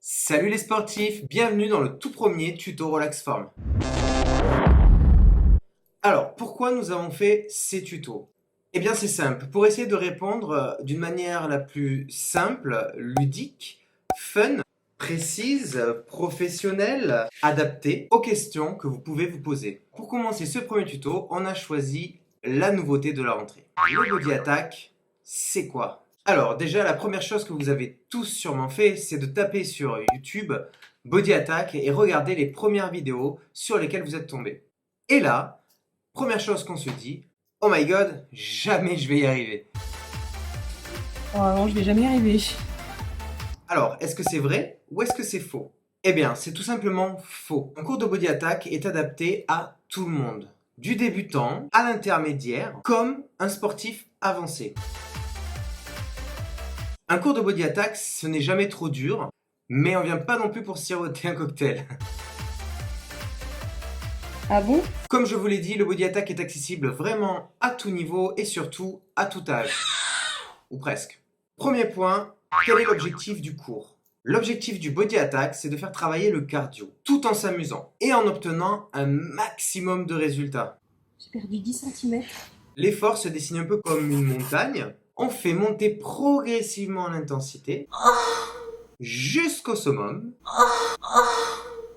Salut les sportifs, bienvenue dans le tout premier tuto Relax Form. Alors, pourquoi nous avons fait ces tutos? Eh bien c'est simple, pour essayer de répondre d'une manière la plus simple, ludique, fun, précise, professionnelle, adaptée aux questions que vous pouvez vous poser. Pour commencer ce premier tuto, on a choisi la nouveauté de la rentrée. Le body attack, c'est quoi? Alors déjà, la première chose que vous avez tous sûrement fait, c'est de taper sur YouTube Body Attack et regarder les premières vidéos sur lesquelles vous êtes tombé. Et là, première chose qu'on se dit, oh my god, jamais je vais y arriver. Oh non, je vais jamais y arriver. Alors, est-ce que c'est vrai ou est-ce que c'est faux? Eh bien, c'est tout simplement faux. Un cours de Body Attack est adapté à tout le monde, du débutant à l'intermédiaire, comme un sportif avancé. Un cours de Body Attack, ce n'est jamais trop dur, mais on vient pas non plus pour siroter un cocktail. Ah bon? Comme je vous l'ai dit, le Body Attack est accessible vraiment à tout niveau et surtout à tout âge. Ou presque. Premier point, quel est l'objectif du cours? L'objectif du Body Attack, c'est de faire travailler le cardio, tout en s'amusant et en obtenant un maximum de résultats. J'ai perdu 10 cm. L'effort se dessine un peu comme une montagne. On fait monter progressivement l'intensité jusqu'au summum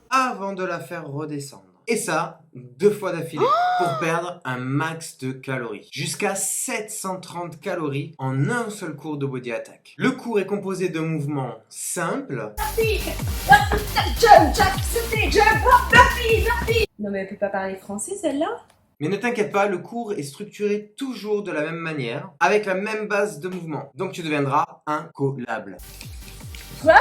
avant de la faire redescendre. Et ça, 2 fois d'affilée pour perdre un max de calories. Jusqu'à 730 calories en un seul cours de Body Attack. Le cours est composé de mouvements simples. Non mais elle peut pas parler français celle-là? Mais ne t'inquiète pas, le cours est structuré toujours de la même manière, avec la même base de mouvement. Donc tu deviendras incollable. Quoi?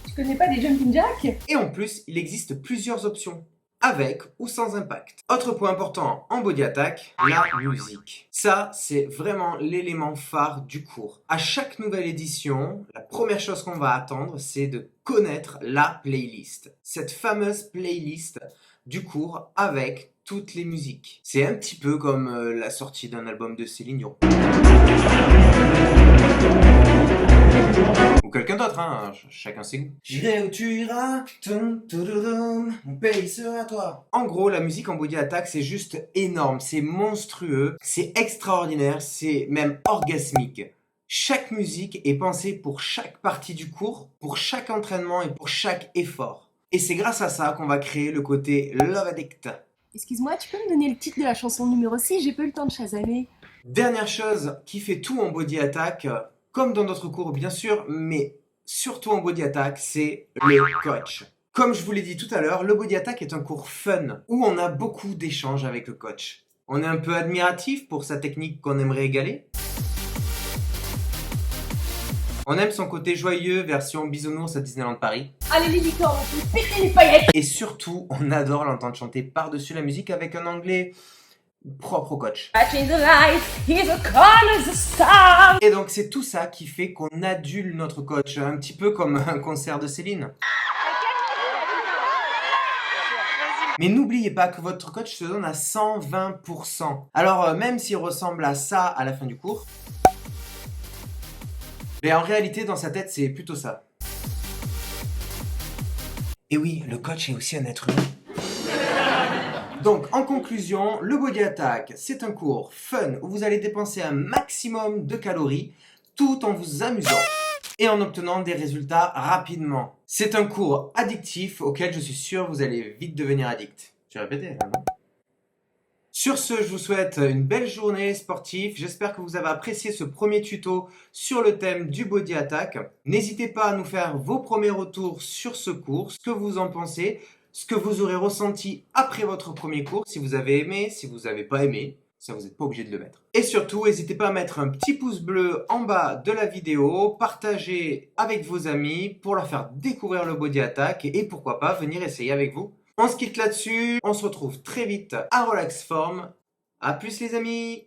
Tu connais pas des jumping jacks? Et en plus, il existe plusieurs options, avec ou sans impact. Autre point important en Body Attack, la musique. Ça, c'est vraiment l'élément phare du cours. À chaque nouvelle édition, la première chose qu'on va attendre, c'est de connaître la playlist. Cette fameuse playlist du cours avec toutes les musiques. C'est un petit peu comme la sortie d'un album de Céline Dion. Ou quelqu'un d'autre, hein, chacun ses goûts. J'irai où tu iras, mon pays sera toi. En gros, la musique en Body Attack, c'est juste énorme, c'est monstrueux, c'est extraordinaire, c'est même orgasmique. Chaque musique est pensée pour chaque partie du cours, pour chaque entraînement et pour chaque effort. Et c'est grâce à ça qu'on va créer le côté Love Addict. Excuse-moi, tu peux me donner le titre de la chanson numéro 6? J'ai pas eu le temps de chasamer. Dernière chose qui fait tout en Body Attack, comme dans d'autres cours bien sûr, mais surtout en Body Attack, c'est le coach. Comme je vous l'ai dit tout à l'heure, le Body Attack est un cours fun, où on a beaucoup d'échanges avec le coach. On est un peu admiratif pour sa technique qu'on aimerait égaler. On aime son côté joyeux, version bisounours à Disneyland Paris. Allez les licornes, on peut péter les paillettes! Et surtout, on adore l'entendre chanter par-dessus la musique avec un anglais propre au coach. Et donc c'est tout ça qui fait qu'on adule notre coach, un petit peu comme un concert de Céline. Mais n'oubliez pas que votre coach se donne à 120%. Alors même s'il ressemble à ça à la fin du cours, mais en réalité dans sa tête c'est plutôt ça. Et oui, le coach est aussi un être humain. Donc, en conclusion, le Body Attack, c'est un cours fun où vous allez dépenser un maximum de calories tout en vous amusant et en obtenant des résultats rapidement. C'est un cours addictif auquel je suis sûr vous allez vite devenir addict. Tu répétais, hein, non? Sur ce, je vous souhaite une belle journée sportive. J'espère que vous avez apprécié ce premier tuto sur le thème du Body Attack. N'hésitez pas à nous faire vos premiers retours sur ce cours, ce que vous en pensez, ce que vous aurez ressenti après votre premier cours, si vous avez aimé, si vous n'avez pas aimé, ça vous n'êtes pas obligé de le mettre. Et surtout, n'hésitez pas à mettre un petit pouce bleu en bas de la vidéo, partager avec vos amis pour leur faire découvrir le Body Attack et pourquoi pas venir essayer avec vous. On se quitte là-dessus, on se retrouve très vite à Relax Form. A plus les amis!